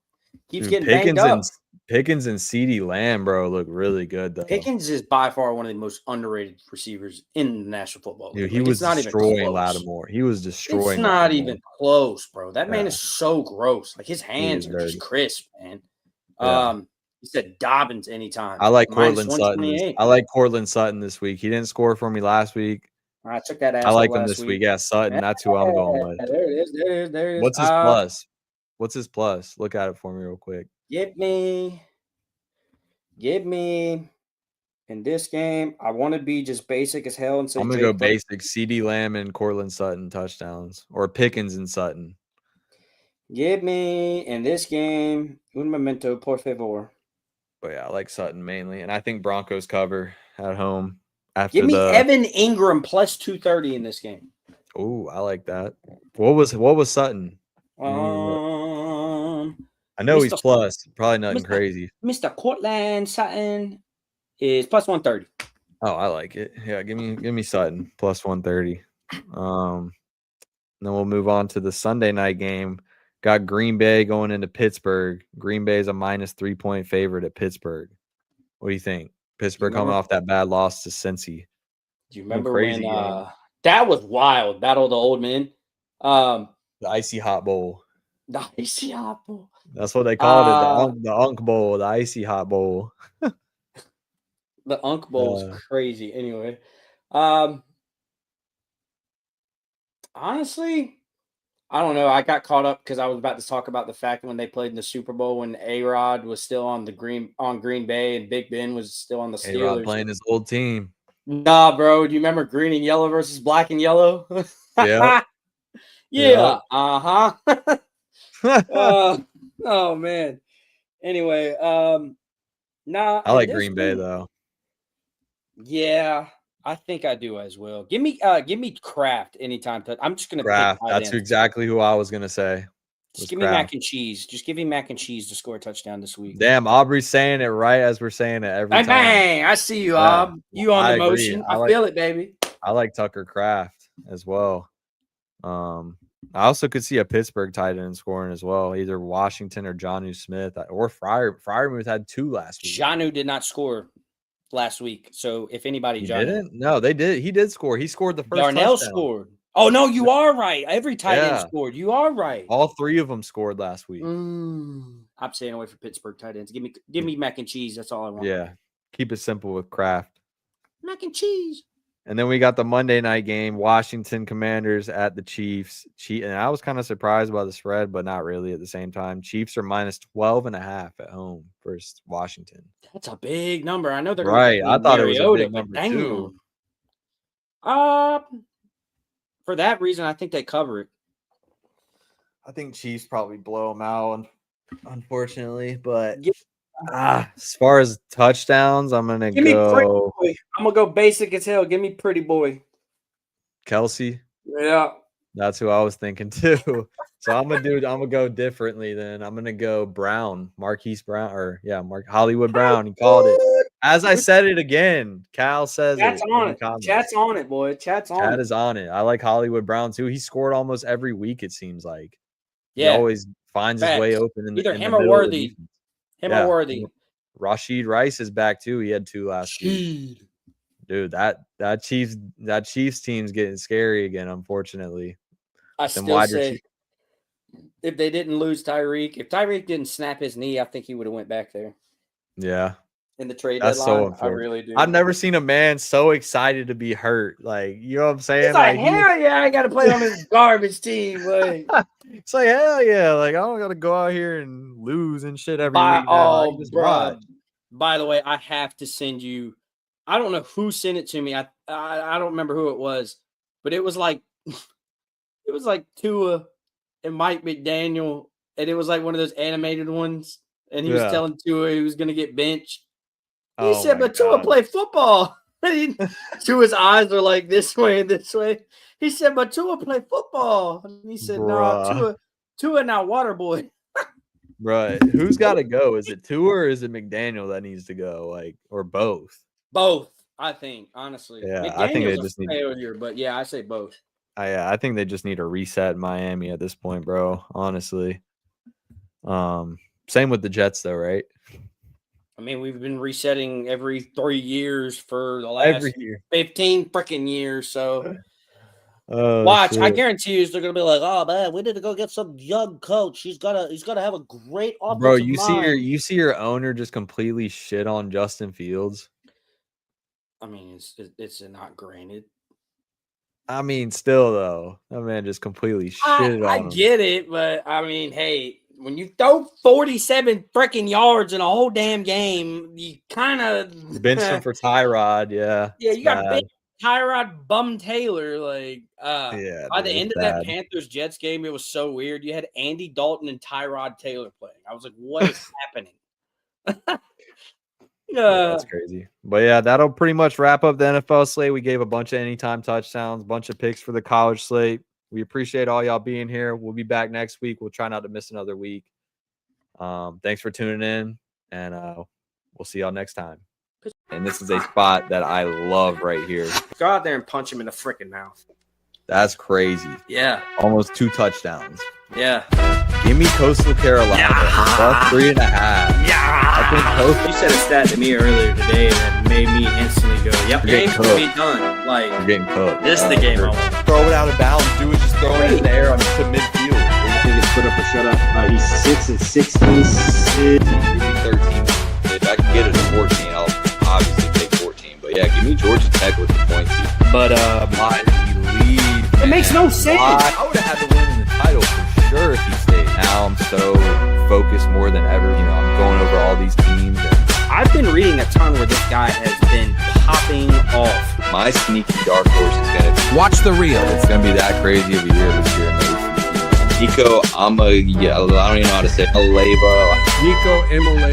Keeps getting banged up. Pickens and CeeDee Lamb, bro, look really good though. Pickens is by far one of the most underrated receivers in the National Football League. Dude, he Like, was it's not even destroying close. Lattimore. He was destroying. It's not Lattimore. even close, bro. That man Yeah. is so gross. Like his hands is are just dirty. crisp, man. Yeah. He said Dobbins anytime. I like Minus Cortland Sutton. 128. I like Cortland Sutton this week. He didn't score for me last week. I took that I asshole like him last this week. week. Yeah, Sutton. That's who I'm going with. There it is. There it is. What's his plus? What's his plus? Look at it for me real quick. Give me in this game. I want to be just basic as hell and say I'm gonna go basic. CeeDee Lamb and Cortland Sutton touchdowns, or Pickens and Sutton. Give me in this game un momento, por favor. But yeah, I like Sutton mainly, and I think Broncos cover at home. Give me Evan Ingram plus 230 in this game. Oh, I like that. What was Sutton? I know he's plus. Probably nothing crazy. Mr. Cortland Sutton is plus 130. Oh, I like it. Yeah, give me Sutton plus 130. Then we'll move on to the Sunday night game. Got Green Bay going into Pittsburgh. Green Bay is a minus 3-point favorite at Pittsburgh. What do you think? Pittsburgh coming off that bad loss to Cincy. Do you remember when that was wild? Battle of the Old Men. The Icy Hot Bowl. The Icy Hot Bowl. That's what they called it. The Unk Bowl, the Icy Hot Bowl. The Unk Bowl is crazy. Anyway, honestly, I don't know. I got caught up because I was about to talk about the fact when they played in the Super Bowl when A-Rod was still on Green Bay and Big Ben was still on the Steelers. A-Rod playing his old team. Nah, bro. Do you remember green and yellow versus black and yellow? Yeah. Yeah. Uh-huh. Oh man. Anyway, nah. I like Green Bay though. Yeah, I think I do as well. Give me Kraft anytime. I'm just gonna Kraft. pick That's exactly who I was gonna say. Just give me mac and cheese. Just give me mac and cheese to score a touchdown this week. Damn, Aubrey's saying it right as we're saying it every time. Bang! I see you, Aub. You on the motion. I feel it, baby. I like Tucker Kraft as well. I also could see a Pittsburgh tight end scoring as well, either Washington or Jonnu Smith or Freiermuth had 2 last week. Jonnu did not score last week, so if anybody, he didn't. No, they did. He did score. He scored the first. Darnell touchdown. Scored. Oh no, you are right. Every tight end scored. You are right. All 3 of them scored last week. I'm staying away from Pittsburgh tight ends. Give me mac and cheese. That's all I want. Yeah, keep it simple with Kraft. Mac and cheese. And then we got the Monday night game, Washington Commanders at the Chiefs. And I was kind of surprised by the spread, but not really at the same time. Chiefs are minus 12.5 at home versus Washington. That's a big number. I know they're right. I thought it was a big number too. For that reason, I think they cover it. I think Chiefs probably blow them out, unfortunately. But as far as touchdowns, I'm gonna go. I'm gonna go basic as hell. Give me pretty boy. Kelsey. Yeah. That's who I was thinking too. So I'm gonna go differently then. I'm gonna go Brown, Marquise Brown, Hollywood Brown. He called it. As I said it again, Cal says Chat's it. on it. Chat's on it, boy. Chat is on it. I like Hollywood Brown too. He scored almost every week, it seems like. Yeah. He always finds his way open in either the him or Worthy. Or Worthy. Rashid Rice is back too. He had 2 last week. Dude, that Chiefs team's getting scary again, unfortunately. I still say if they didn't lose Tyreek, if Tyreek didn't snap his knee, I think he would have went back there. Yeah. In the trade That's deadline. So unfortunate. I really do. I've never seen a man so excited to be hurt. Like, you know what I'm saying? He's like hell yeah, I got to play on this garbage team. Like, it's like, hell yeah. Like, I don't got to go out here and lose and shit every week. Oh, bro. By the way, I have to send you. I don't know who sent it to me. I don't remember who it was, but it was like Tua and Mike McDaniel, and it was like one of those animated ones. And he was telling Tua he was going to get benched. He said, but Tua play football. Tua's eyes are like this way and this way. He said, but Tua play football. And he said, no, Tua now water boy. Right. Who's got to go? Is it Tua or is it McDaniel that needs to go? Like, or both? Both, I think, honestly. Yeah, McDaniel's I think they just need failure, but yeah, I say both. I think they just need a reset in Miami at this point, bro. Honestly. Same with the Jets, though, right? I mean, we've been resetting every 3 years for the last 15 freaking years. So watch, shit. I guarantee you, they're gonna be like, "Oh man, we need to go get some young coach. He's gotta have a great offensive Bro, mind." you see your owner just completely shit on Justin Fields. I mean, it's not granted. I mean, still though, that man just completely shitted I on him. get it, but I mean, hey, when you throw 47 freaking yards in a whole damn game, you kind of Benched him for Tyrod, yeah. Yeah, it's you got bad. big Tyrod Bum Taylor. Like, Yeah, by dude, the end it's of that bad. Panthers Jets game, it was so weird. You had Andy Dalton and Tyrod Taylor playing. I was like, what is happening? Yeah, that's crazy. But yeah, that'll pretty much wrap up the NFL slate. We gave a bunch of anytime touchdowns, bunch of picks for the college slate. We appreciate all y'all being here. We'll be back next week. We'll try not to miss another week. Thanks for tuning in, and we'll see y'all next time. And this is a spot that I love right here. Go out there and punch him in the freaking mouth. That's crazy. Yeah. Almost 2 touchdowns. Yeah. Give me Coastal Carolina. Plus 3.5. Yeah. I think Coastal. You said a stat to me earlier today that made me instantly go, yep, You're game getting can be done. Like, You're getting cooked. this is the game I want. Throw it out of bounds. Do it. Just throw it in the air to midfield. I think it's put up or shut up. He's 6 and 16. Give me 13. If I can get it to 14, I'll obviously take 14. But yeah, give me Georgia Tech with the points. But why did he leave? it makes no sense. I would have had to win the title for sure if he stayed. Now I'm so focused more than ever. You know, I'm going over all these teams. And I've been reading a ton where this guy has been popping off. my sneaky dark horse is gonna Watch the reel. it's gonna be that crazy of a year this year. Nico, I don't even know how to say it. Aleva. Rico, Emily,